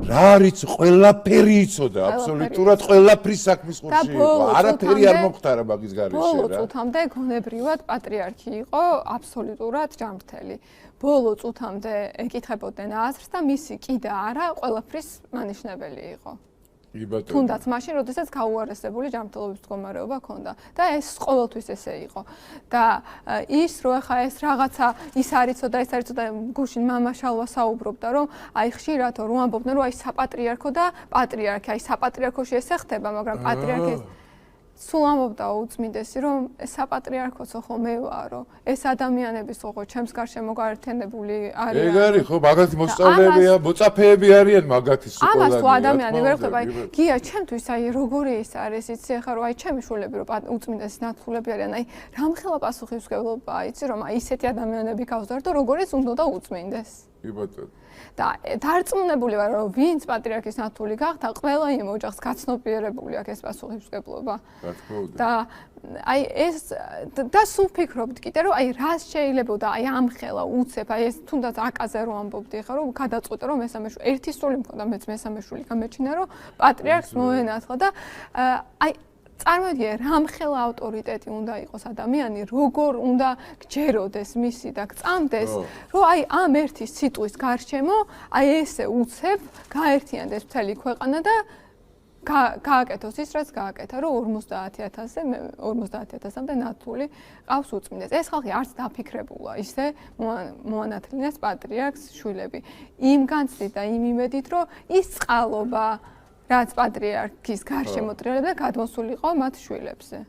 რა არის ყველაფერი იცოდა აბსოლუტურად ყველაფრის საქმის ხურში იყო არაფერი არ მომხდარა მაგის გარეშე რა ბოლო წუთამდე გონებრივად პატრიარქი იყო აბსოლუტურად ჯანმრთელი ბოლო წუთამდე ეკითხებოდნენ აზრს და მისი კიდე არა ყველაფრის მანიშნებელი იყო თუნდაც მაშინ, როდესაც გაუარესებული ჯანმრთელობის მდგომარეობა ჰქონდა და ეს ყოველთვის ესე იყო. და ის რო ახლა ეს რაღაცა ის არიცო და ეს არიცო და გუშინ მამა შალვა საუბრობდა, რომ აი ხშირად რო ამბობდნენ, რომ აი საპატრიარქო და პატრიარქი, აი საპატრიარქოში ესე ხდება, მაგრამ პატრიარქი სულ ამბობდა უწმინდესი, რომ ეს საპატრიარქოსო ხო მე ვარო, ეს ადამიანების ხო ჩემს გარშემო გაერთიანებული არიან. ეგ არის ხო, მაგათი მოსწავლეებია, მოწაფეები არიან მაგათი სკოლანი. ამას თუ ადამიანი ვერ ხდება, აი გია, ჩემთვის აი როგორი ის არის, იცი ახლა რომ აი ჩემი შვილები რომ უწმინდესი ნათლულები არიან, აი რამხელა პასუხისმგებლობაა, იცი რომ აი ისეთი ადამიანები გავზარდო, როგორიც უნდა უწმინდეს. კი ბატონო. და დარწმუნებული ვარ რომ ვინც პატრიარქის ნათლული გახდა, ყველა იმ ოჯახს გაცნობიერებული აქვს ეს პასუხისმგებლობა. და აი ეს და სულ ვფიქრობთ კიდე რომ აი რას შეიძლებოდა აი ამხელა უცებ აი ეს თუნდაც აკაზე რომ ამბობდი ხა რომ გადაწყვეტა რომ მესამე შვილი ერთი სული მქონდა მეც მესამე შვილი გამეჩინა რომ პატრიარქს მოენათლა და აი წარმოვიდგინე რამხელა ავტორიტეტი უნდა იყოს ადამიანი როგორ უნდა გჯეროდეს მისი და გწამდეს რომ აი ამ ერთი სიტყვის გარშემო აი ესე უცებ გაერთიანდეს მთელი ქვეყანა და გააკეთოს ის რაც გააკეთა რომ 50,000-ზე 50,000-მდე ნათლული ყავს უწმინდეს ეს ხალხი არც დაფიქრებულა ისე მოანათლინეს პატრიარქს შვილები იმ განცდით და იმ იმედით რომ ის წყალობა რაც პატრიარქის გარშემო ტრიალებდა გადმოსულიყო მათ შვილებზე